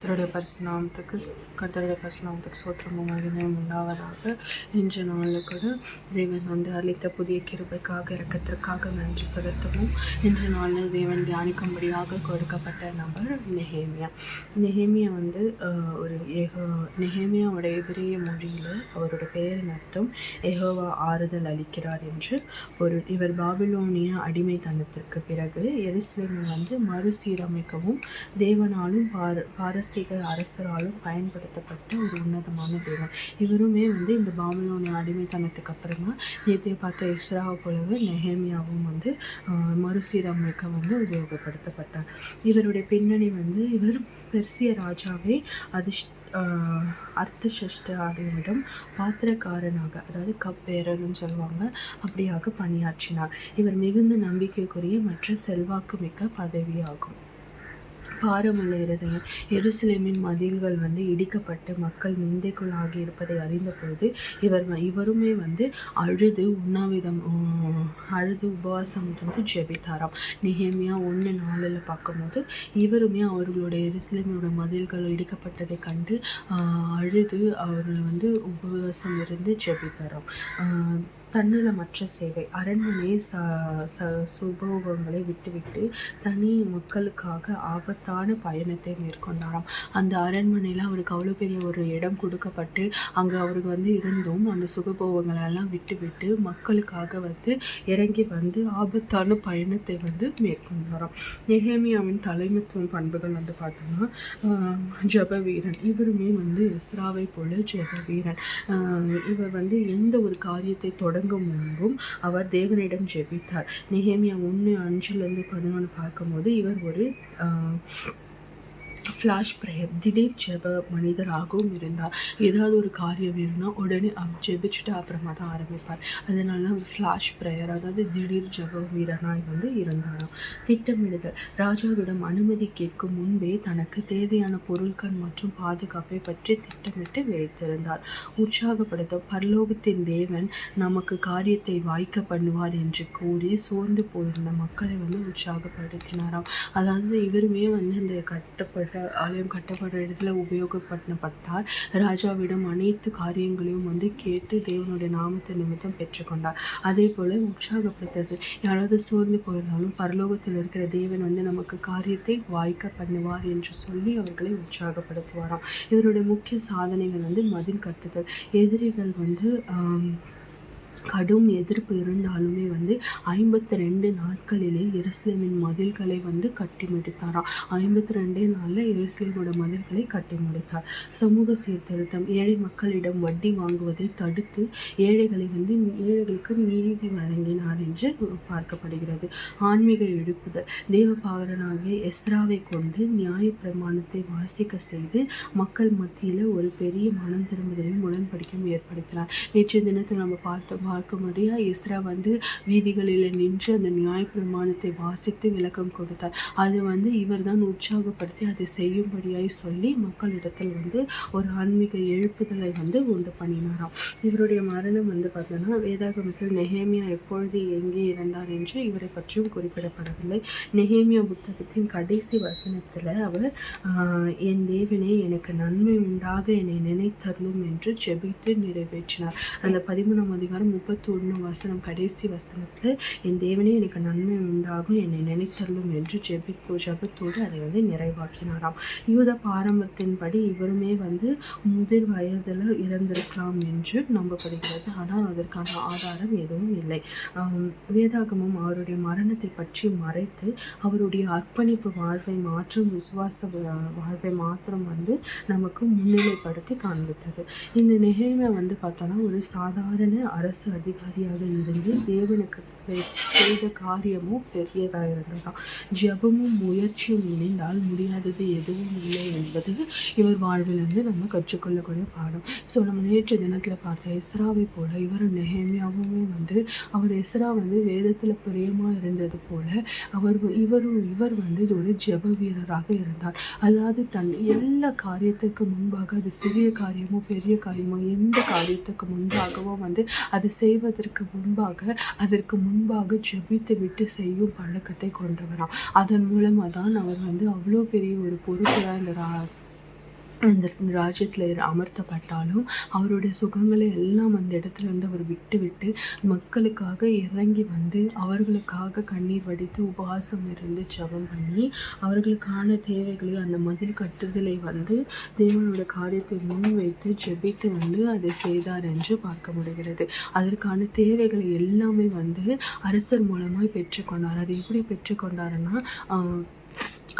கர்த்தருடைய பரிசுநாமத்துக்கு சோத்திரமும் மகிமையும் உண்டாவதாக. இன்று நாளில் கூட தேவன் அளித்த புதிய கிருபைக்காக இரக்கத்திற்காக நன்றி செலுத்தவும். இன்று நாளில் தேவன் தியானிக்கும்படியாக கொடுக்கப்பட்ட நபர் நெகேமியா. நெகேமியா நெகேமியாவுடைய எபிரேய மொழியில் அவருடைய பெயரின் அர்த்தம் யெகோவா ஆறுதல் அளிக்கிறார் என்று பொருள். இவர் பாபிலோனிய அடிமைத்தனத்திற்கு பிறகு எருசலேமை மறுசீரமைக்கவும் தேவனாலும் பாரசீக அரசராலும் பயன்படுத்தப்பட்ட ஒரு உன்னதமான தேவன். இவருமே இந்த பாபிலோனிய அடிமைத்தனத்துக்கு அப்புறமா நேற்றைய பார்த்த எஸ்ராவை போலவே நெகேமியாவும் மறுசீரமைக்க உபயோகப்படுத்தப்பட்டார். இவருடைய பின்னணி இவர் பெர்சிய ராஜாவை அர்த்தசஷ்டாவிடம் பாத்திரக்காரனாக, அதாவது கப்பேரர்னு சொல்லுவாங்க, அப்படியாக பணியாற்றினார். இவர் மிகுந்த நம்பிக்கைக்குரிய மற்றும் செல்வாக்கு மிக்க பதவியாகும். பாரமுள்ள இருதயம். எருசலேமின் மதில்கள் இடிக்கப்பட்டு மக்கள் நிந்தைக்குள்ளாகி இருப்பதை அறிந்த பொழுது இவருமே அழுது உபவாசம் ஜெபித்தாராம். நெகேமியா 1:4 பார்க்கும்போது இவருமே அவர்களுடைய எருசலேமோட மதில்கள் இடிக்கப்பட்டதை கண்டு அழுது அவர் உபவாசம் இருந்து ஜெபித்தாராம். தன்னலமற்ற சேவை. அரண்மனை சுபோகங்களை விட்டுவிட்டு தனி மக்களுக்காக ஆபத்தான பயணத்தை மேற்கொண்டாராம். அந்த அரண்மனையில் அவருக்கு அவ்வளோ பெரிய ஒரு இடம் கொடுக்கப்பட்டு அங்கே அவருக்கு இருந்தும் அந்த சுகபோகங்களெல்லாம் விட்டுவிட்டு மக்களுக்காக இறங்கி ஆபத்தான பயணத்தை மேற்கொண்டாராம். நெகேமியாவின் தலைமைத்துவம் பண்புகள் பார்த்தோம்னா ஜெப வீரன். இவருமே எஸ்ராவை போல ஜெப வீரன். இவர் எந்த ஒரு காரியத்தை தொடங்கும் முன்பும் அவர் தேவனிடம் ஜெபித்தார். நெகேமியா 1:5-11 பார்க்கும்போது இவர் ஒரு ஃப்ளாஷ் ப்ரேயர், திடீர் ஜெப மனிதராகவும் இருந்தார். ஏதாவது ஒரு காரியம் வேணும்னா உடனே ஜெபிச்சுட்டு அப்புறமா தான் ஆரம்பிப்பார். அதனால தான் ஃப்ளாஷ் ப்ரேயர், அதாவது திடீர் ஜெப வீரனாய் இருந்தாராம். திட்டமிடுதல். ராஜாவிடம் அனுமதி கேட்கும் முன்பே தனக்கு தேவையான பொருட்கள் மற்றும் பாதுகாப்பை பற்றி திட்டமிட்டு வைத்திருந்தார். உற்சாகப்படுத்தும். பரலோகத்தின் தேவன் நமக்கு காரியத்தை வாய்க்க பண்ணுவார் என்று கூறி சோர்ந்து போயிருந்த மக்களை உற்சாகப்படுத்தினாராம். அதாவது இவருமே இந்த ஆலயம் கட்டப்படுற இடத்துல உபயோகப்படுத்தப்பட்டார். ராஜாவிடம் அனைத்து காரியங்களையும் கேட்டு தேவனுடைய நாமத்தை நிமித்தம் பெற்றுக்கொண்டார். அதே போல உற்சாகப்படுத்துறது. யாராவது சோர்ந்து போயிருந்தாலும் பரலோகத்தில் இருக்கிற தேவன் நமக்கு காரியத்தை வாய்க்க பண்ணுவார் என்று சொல்லி அவர்களை உற்சாகப்படுத்துவாராம். இவருடைய முக்கிய சாதனைகள் மதில் கட்டுதல். எதிரிகள் கடும் எதிர்ப்பு இருந்தாலுமே 52 நாட்களிலே எருசலேமின் மதில்களை கட்டி முடித்தாராம். 52 நாளில் எருசலேமோட மதில்களை கட்டி முடித்தார். சமூக சீர்திருத்தம். ஏழை மக்களிடம் வட்டி வாங்குவதை தடுத்து ஏழைகளுக்கு நீதி வழங்கினார் என்று பார்க்கப்படுகிறது. ஆன்மீக எழுப்புதல். தேவபாகரனாகிய எஸ்ராவை கொண்டு நியாய பிரமாணத்தை வாசிக்க செய்து மக்கள் மத்தியில் ஒரு பெரிய மனம் திரும்புதலையும் உடன்படிக்கையும் ஏற்படுத்தினார். நேற்றைய தினத்தில் நம்ம பார்க்கும்போதே எஸ்ரா வீதிகளில் நின்று அந்த நியாய பிரமாணத்தை வாசித்து விளக்கம் கொடுத்தார். அது இவர் தான் உற்சாகப்படுத்தி அதை செய்யும்படியாய் சொல்லி மக்களிடத்தில் ஒரு ஆன்மீக எழுப்புதலை உண்டு பண்ணினாராம். இவருடைய மரணம் பார்த்தோன்னா வேதாகமத்தில் நெகேமியா எப்பொழுது எங்கே இருந்தார் என்று இவரை பற்றியும் குறிப்பிடப்படவில்லை. நெகேமியா புத்தகத்தின் கடைசி வசனத்தில் அவர் என் தேவனே எனக்கு நன்மை உண்டாக என்னை நினைத்தருளும் என்று ஜெபித்து நிறைவேற்றினார். அந்த 13:31 கடைசி வசனத்தில் என் தேவனே எனக்கு நன்மை உண்டாகும் என்னை நினைத்தருளும் என்று ஜெபத்தோடு அதை நிறைவாக்கினாராம். யூத பாரம்பரியத்தின்படி இவருமே முதிர் வயதில் இறந்திருக்கலாம் என்று நம்பப்படுகிறது. ஆனால் அதற்கான ஆதாரம் எதுவும் இல்லை. வேதாகமம் அவருடைய மரணத்தை பற்றி மறைத்து அவருடைய அர்ப்பணிப்பு வாழ்வை மாற்றும் விசுவாச வாழ்வை மாத்திரம் நமக்கு முன்னிலைப்படுத்தி காண்பித்தது. இந்த நெகேமியா பார்த்தோன்னா ஒரு சாதாரண அரசு அதிகாரியாக இருந்து தேவனுக்கு செய்த காரியமும் பெரியதாக இருந்ததாம். ஜெபமும் முயற்சியும் இணைந்தால் முடியாதது எதுவும் இல்லை என்பது இவர் வாழ்விலிருந்து நம்ம கற்றுக்கொள்ளக்கூடிய பாடம். ஸோ நம்ம நேற்று தினத்தில் பார்த்த எஸ்ராவை போல இவர் நெகேமியாவுமே அவர் எஸ்ரா வேதத்தில் பிரியமாக இருந்தது போல இவர் ஒரு ஜெப வீரராக இருந்தார். அதாவது தன் எல்லா காரியத்துக்கு முன்பாக, அது சிறிய காரியமோ பெரிய காரியமோ எந்த காரியத்துக்கு முன்பாகவோ அதை செய்வதற்கு முன்பாக ஜெபித்து விட்டு செய்யும் பழக்கத்தை கொண்டவராம். அதன் மூலமாக தான் அவர் அவ்வளோ பெரிய ஒரு பொறுப்பில் இந்த அந்த ராஜ்யத்தில் அமர்த்தப்பட்டாலும் அவருடைய சுகங்களை எல்லாம் அந்த இடத்துல இருந்து அவர் விட்டு விட்டு மக்களுக்காக இறங்கி வந்து அவர்களுக்காக கண்ணீர் வடித்து உபவாசம் இருந்து ஜெபம் பண்ணி அவர்களுக்கான தேவைகளை அந்த மதில் கட்டுதலை வந்து தேவனோட காரியத்தை முன்வைத்து ஜெபித்து வந்து அதை செய்தார் என்று பார்க்க முடிகிறது. அதற்கான தேவைகளை எல்லாமே வந்து அரசர் மூலமாய் பெற்றுக்கொண்டார். அது எப்படி பெற்றுக்கொண்டாருன்னா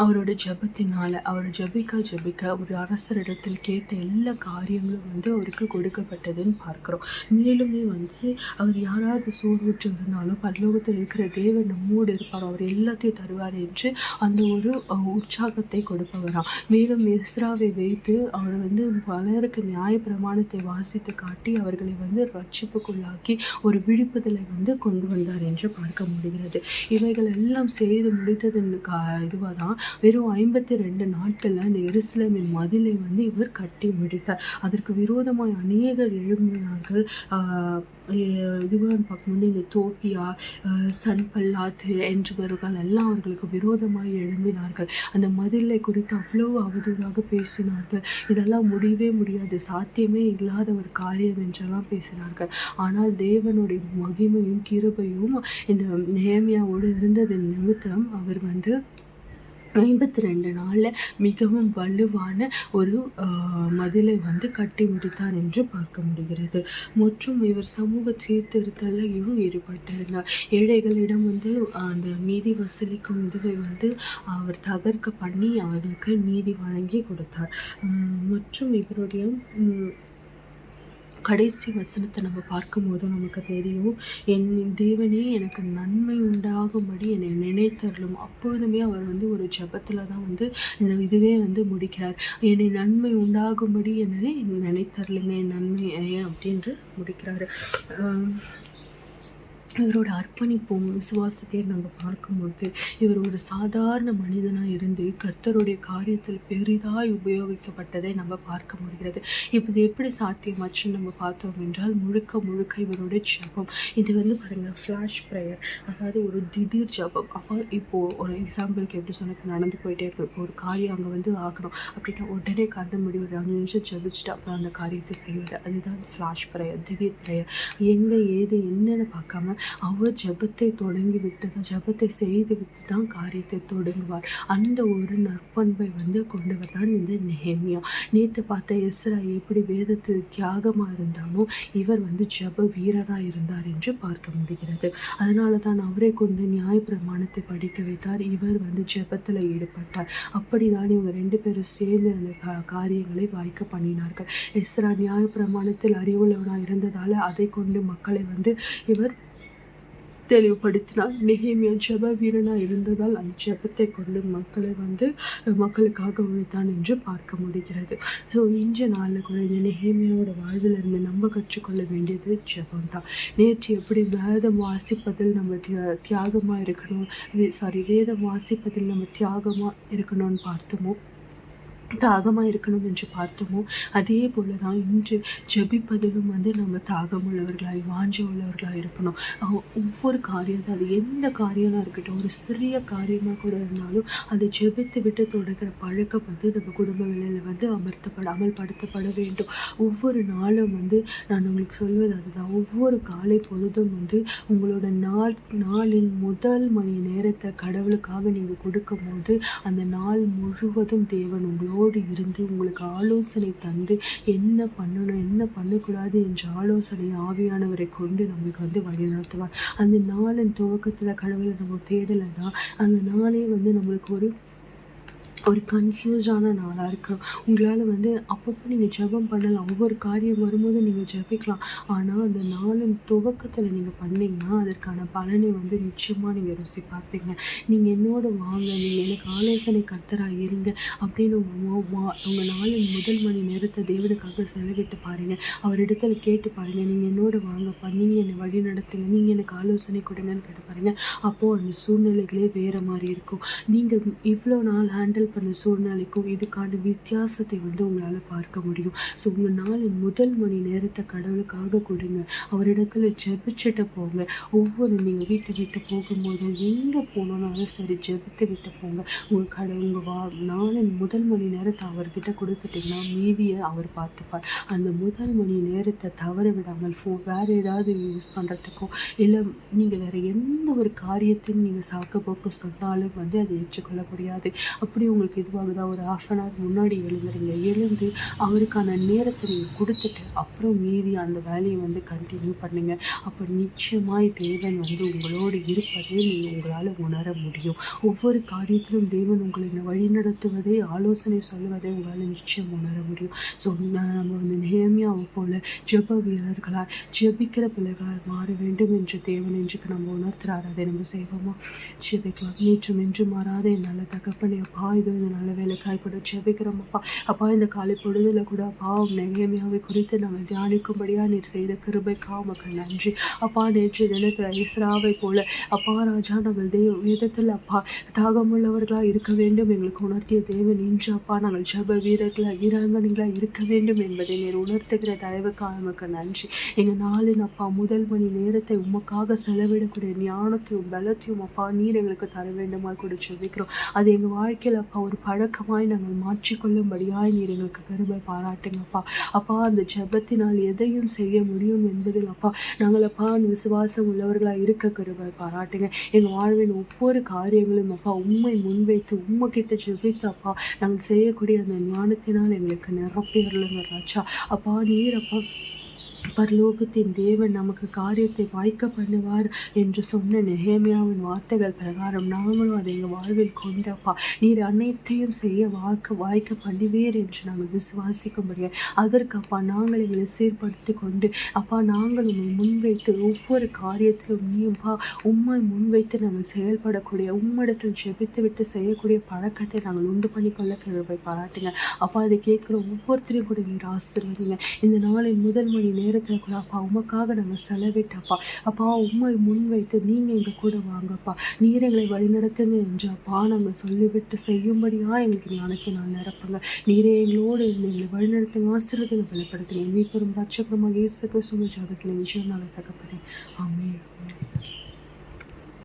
அவரோட ஜெபத்தினால அவர் ஜெபிக்க ஒரு அரசரிடத்தில் கேட்ட எல்லா காரியங்களும் வந்து அவருக்கு கொடுக்கப்பட்டதுன்னு பார்க்குறோம். மேலுமே வந்து அவர் யாராவது சோர்வுற்று இருந்தாலும் பரலோகத்தில் இருக்கிற தேவன் நம்மோடு இருப்பார், அவர் எல்லாத்தையும் தருவார் என்று அந்த ஒரு உற்சாகத்தை கொடுப்பவராம். மேலும் எஸ்ராவை வைத்து அவர் வந்து பலருக்கு நியாயப்பிரமாணத்தை வாசித்து காட்டி அவர்களை வந்து ரட்சிப்புக்குள்ளாக்கி ஒரு விழிப்புதலை வந்து கொண்டு வந்தார் என்று பார்க்க முடிகிறது. இவைகள் எல்லாம் செய்து முடித்ததன் இதுவாக தான் வெறும் 52 நாட்களில் அந்த எருசலேமின் மதிலை வந்து இவர் கட்டி முடித்தார். அதற்கு விரோதமாய் அநேகர் எழும்பினார்கள். இதுவாக பார்க்கும்போது இந்த தோப்பியா, சன்பல்லாத் என்றவர்கள் எல்லாம் அவர்களுக்கு விரோதமாய் எழும்பினார்கள். அந்த மதிலை குறித்து அவ்வளோ அவதூறாக பேசினார்கள். இதெல்லாம் முடியவே முடியாது, சாத்தியமே இல்லாத ஒரு காரியம் என்றெல்லாம் பேசினார்கள். ஆனால் தேவனுடைய மகிமையும் கிருபையும் இந்த நெகேமியாவோடு இருந்ததன் நிமித்தம் அவர் வந்து 52 நாளில் மிகவும் வலுவான ஒரு மதிலை வந்து கட்டி முடித்தார் என்று பார்க்க முடிகிறது. மற்றும் இவர் சமூக சீர்திருத்தலையும் ஈடுபட்டிருந்தார். ஏழைகளிடம் வந்து அந்த நீதி வசூலிக்கும் இதுவை வந்து அவர் தகர்க்க பண்ணி அவர்களுக்கு நீதி வழங்கி கொடுத்தார். மற்றும் இவருடைய கடைசி வசனத்தை நம்ம பார்க்கும்போது நமக்கு தெரியும், என் தேவனே எனக்கு நன்மை உண்டாகும்படி என்னை நினைத்தருளும். அப்பொழுதுமே அவர் வந்து ஒரு ஜெபத்தில் தான் வந்து இந்த இதுவே வந்து முடிக்கிறார். என்னை நன்மை உண்டாகும்படி என்னை நினைத்தருளுங்க, என் நன்மை அப்படின்று முடிக்கிறாரு. இவரோட அர்ப்பணிப்பும் விசுவாசத்தையும் நம்ம பார்க்கும்போது இவர் ஒரு சாதாரண மனிதனாக இருந்து கர்த்தருடைய காரியத்தில் பெரிதாய் உபயோகிக்கப்பட்டதை நம்ம பார்க்க முடிகிறது. இப்போ இது எப்படி சாத்தியமாச்சுன்னு நம்ம பார்த்தோம் என்றால் முழுக்க இவருடைய ஜெபம். இது வந்து பாருங்கள், ஃப்ளாஷ் ப்ரேயர், அதாவது ஒரு திடீர் ஜெபம். அப்போ இப்போது ஒரு எக்ஸாம்பிளுக்கு எப்படி சொன்னது, நடந்து போயிட்டே இருக்கும். இப்போ ஒரு காரியம் அங்கே வந்து ஆகணும் அப்படின்னா உடனே கண்ட முடி ஒரு 5 நிமிஷம் ஜெபிச்சுட்டு அப்புறம் அந்த காரியத்தை செய்வது, அதுதான் ஃப்ளாஷ் ப்ரேயர், திடீர் ப்ரேயர். எங்கே ஏது என்னன்னு பார்க்காம அவர் ஜெபத்தை தொடங்கி விட்டு தான், ஜெபத்தை செய்து விட்டு தான் காரியத்தை தொடங்குவார். அந்த ஒரு நற்பண்பை வந்து கொண்டவர் தான் இந்த நெகேமியா. நேற்று பார்த்த எஸ்ரா எப்படி வேதத்தில் தியாகமாக இருந்தாலும் இவர் வந்து ஜெப வீரராக இருந்தார் என்று பார்க்க முடிகிறது. அதனால தான் அவரை கொண்டு நியாயப்பிரமாணத்தை படிக்க வைத்தார். இவர் வந்து ஜெபத்தில் ஈடுபட்டார். அப்படி தான் இவங்க 2 பேரும் சேர்ந்து அந்த காரியங்களை வாய்க்க பண்ணினார்கள். எஸ்ரா நியாயப்பிரமாணத்தில் அறிவுள்ளவனாக இருந்ததால் அதை கொண்டு மக்களை வந்து இவர் தெளிவுபடுத்தினார். நெகேமியா ஜெப வீரனாக இருந்ததால் அந்த ஜெபத்தை கொண்டு மக்களை வந்து மக்களுக்காக உழைத்தான் என்று பார்க்க முடிகிறது. ஸோ இன்றைய நாளில் கூட இந்த நெகேமியாவோட வாழ்வில் இருந்து நம்ம கற்றுக்கொள்ள வேண்டியது ஜெபம் தான். நேற்று எப்படி வேதம் வாசிப்பதில் நம்ம தியாகமாக இருக்கணும், வேதம் வாசிப்பதில் நம்ம தியாகமாக இருக்கணும்னு பார்த்தோமோ, தாகமாக இருக்கணும் என்று பார்த்தோமோ, அதே போல தான் இன்று ஜெபிப்பதிலும் வந்து நம்ம தாகம் உள்ளவர்களாய் வாஞ்ச உள்ளவர்களாக இருக்கணும். ஒவ்வொரு காரியத்தை, அது எந்த காரியமாக இருக்கட்டும், ஒரு சிறிய காரியமாக கூட இருந்தாலும் அதை ஜெபித்து விட்டு தொடங்குற பழக்கம் வந்து நம்ம குடும்பங்களில் வந்து அமல்படுத்தப்பட வேண்டும். ஒவ்வொரு நாளும் வந்து நான் உங்களுக்கு சொல்வது அதுதான், ஒவ்வொரு காலை பொழுதும் வந்து உங்களோட நாளின் முதல் மணி நேரத்தை கடவுளுக்காக நீங்கள் கொடுக்கும் போது அந்த நாள் முழுவதும் தேவன் உங்களோடு இருந்து உங்களுக்கு ஆலோசனை தந்து என்ன பண்ணணும் என்ன பண்ணக்கூடாது என்ற ஆலோசனை ஆவியானவரை கொண்டு நம்மளுக்கு வந்து வழிநடத்துவார். அந்த நாளின் துவக்கத்தில் கடவுளை நம்ம தேடலைன்னா அந்த நாளே வந்து நம்மளுக்கு ஒரு கன்ஃபியூஸான நாளாக இருக்கும். உங்களால் வந்து அப்பப்போ நீங்கள் ஜெபம் பண்ணலாம், ஒவ்வொரு காரியம் வரும்போது நீங்கள் ஜெபிக்கலாம். ஆனால் அந்த நாளின் துவக்கத்தில் நீங்கள் பண்ணிங்கன்னா அதற்கான பலனை வந்து நிச்சயமாக நீங்கள் ருசி பார்ப்பீங்க. நீங்கள் என்னோட வாங்க, நீங்கள் எனக்கு ஆலோசனை கர்த்தராக இருங்க அப்படின்னு உங்கள் நாளின் முதல் மணி நேரத்தை தேவனுக்காக செலவிட்டு பாருங்கள். அவரிடத்துல கேட்டு பாருங்கள், நீங்கள் என்னோட வாங்கப்பா, நீங்கள் என்னை வழி நடத்துங்க, நீங்கள் எனக்கு ஆலோசனை கொடுங்கன்னு கேட்டு பாருங்கள். அப்போது அந்த சூழ்நிலைகளே வேறு மாதிரி இருக்கும். நீங்கள் இவ்வளோ நாள் ஹேண்டில் பண்ண சூழ்நிலைக்கும் இதுக்கான வித்தியாசத்தை வந்து உங்களால் பார்க்க முடியும். ஸோ உங்கள் நாளின் முதல் மணி நேரத்தை கடவுளுக்காக கொடுங்க. அவரிடத்துல ஜெபிச்சுட்டு போங்க. ஒவ்வொரு நீங்கள் வீட்டை விட்டு போகும்போதும் எங்கே போனோன்னாலும் சரி ஜெபித்து விட்டு போங்க. உங்கள் நாளின் முதல் மணி நேரத்தை அவர்கிட்ட கொடுத்துட்டிங்கன்னா மீதியை அவர் பார்த்துப்பார். அந்த முதல் மணி நேரத்தை தவற விடாமல் வேறு ஏதாவது யூஸ் பண்ணுறதுக்கும் இல்லை நீங்கள் வேறு எந்த ஒரு காரியத்தையும் நீங்கள் சாக்கு போக்கு சொன்னாலும் வந்து அதை ஏற்றுக்கொள்ள முடியாது. அப்படி உங்களுக்கு இதுவாகுதா, ஒரு 1/2 முன்னாடி எழுந்து அவருக்கான நேரத்தை நீங்கள் கொடுத்துட்டு அப்புறம் மீதி அந்த வேலையை வந்து கண்டினியூ பண்ணுங்கள். அப்போ நிச்சயமாய் தேவன் வந்து உங்களோடு இருப்பதை நீங்கள் உங்களால் உணர முடியும். ஒவ்வொரு காரியத்திலும் தேவன் உங்களை வழிநடத்துவதை, ஆலோசனை சொல்லுவதை உங்களால் நிச்சயம் உணர முடியும். ஸோ நம்ம வந்து நெகேமியாவை போல ஜெப வீரர்களால் ஜெபிக்கிற பிள்ளைகளால் மாற வேண்டும் என்று தேவன் இன்றைக்கு நம்ம உணர்த்துறாரு. அதை நம்ம செய்வோமா? ஜெபிக்கலாம். நேற்றும் என்று மாறாத என் நல்ல தகப்பனே, அப்பா இது இந்த நல்ல வேலைக்காய் கூட ஜெபிக்கிறோம் அப்பா. அப்பா இந்த காலை பொழுதுல கூட அப்பா நெகேமியாவை குறித்து நாங்கள் தியானிக்கும்படியாக நீர் செய்த கிருபைக்காக உமக்கு நன்றி அப்பா. நேற்று தினத்தில் இஸ்ராவை போல அப்பா ராஜா நாங்கள் வேதத்தில் அப்பா தாகமுள்ளவர்களாக இருக்க வேண்டும் எங்களுக்கு உணர்த்திய தேவன் இன்று அப்பா நாங்கள் ஜெப வீரர்களாக வீராங்கனைகளாக இருக்க வேண்டும் என்பதை நீர் உணர்த்துகிற தயவுக்காக உமக்கு நன்றி. எங்கள் நாளின் அப்பா முதல் மணி நேரத்தை உமக்காக செலவிடக்கூடிய ஞானத்தையும் பலத்தையும் அப்பா நீர் எங்களுக்கு தர வேண்டுமாய் கூட ஜெபிக்கிறோம். அது எங்கள் வாழ்க்கையில் அப்பா ஒரு பழக்கமாய் நாங்கள் மாற்றிக்கொள்ளும்படியாய் நீர் எங்களுக்கு கிருபை பாராட்டுங்கப்பா. அப்பா அந்த ஜெபத்தினால் எதையும் செய்ய முடியும் என்பதில் அப்பா நாங்கள் அப்பா விசுவாசம் உள்ளவர்களாக இருக்க கிருபை பாராட்டுங்க. எங்கள் வாழ்வின் ஒவ்வொரு காரியங்களும் அப்பா உம்மை முன்வைத்து உம்மைக்கிட்ட ஜெபித்து அப்பா நாங்கள் செய்யக்கூடிய அந்த ஞானத்தினால் எங்களுக்கு நிரப்பியறலுங்க ராஜா. அப்பா நீர் அப்பா பரலோகத்தின் தேவன் நமக்கு காரியத்தை வாய்க்க பண்ணுவார் என்று சொன்ன நெகேமியாவின் வார்த்தைகள் பிரகாரம் நாங்களும் அதை எங்கள் வாழ்வில் கொண்டப்பா நீர் அனைத்தையும் செய்ய வாய்க்க பண்ணுவீர் என்று நாங்கள் விசுவாசிக்கும்படியாக அதற்கு அப்பா நாங்கள் எங்களை சீர்படுத்தி கொண்டு அப்பா நாங்கள் உண்மை முன்வைத்து ஒவ்வொரு காரியத்திலும் நீப்பா உண்மை முன்வைத்து நாங்கள் செயல்படக்கூடிய உம்மிடத்தில் ஜெபித்து விட்டு செய்யக்கூடிய பழக்கத்தை நாங்கள் உண்டு பண்ணிக்கொள்ள கிருபை பாராட்டுங்க அப்பா. அதை கேட்குற ஒவ்வொருத்தரையும் கூட நீர் ஆசீர்வதிங்க. இந்த நாளின் முதல் மணி நேரத்தில் கூட அப்பா உமக்காக நாங்கள் செலவிட்டப்பா அப்பா உம்மை முன்வைத்து நீங்கள் எங்கள் கூட வாங்கப்பா நீர் எங்களை வழிநடத்துங்க என்று அப்பா நாங்கள் சொல்லிவிட்டு செய்யும்படியாக எங்களுக்கு ஞானத்தினால் நிரப்புங்க. நீரே எங்களோடு இருந்து எங்களை வழிநடத்துங்க, ஆசீர்வதிங்க, பலப்படுத்துங்க. மீட்பெரும் ரட்சகருமாக இயேசு கிறிஸ்துவின் ஜெபத்தில் நிச்சயம் நாங்கள் தகப்பனே. ஆமென்.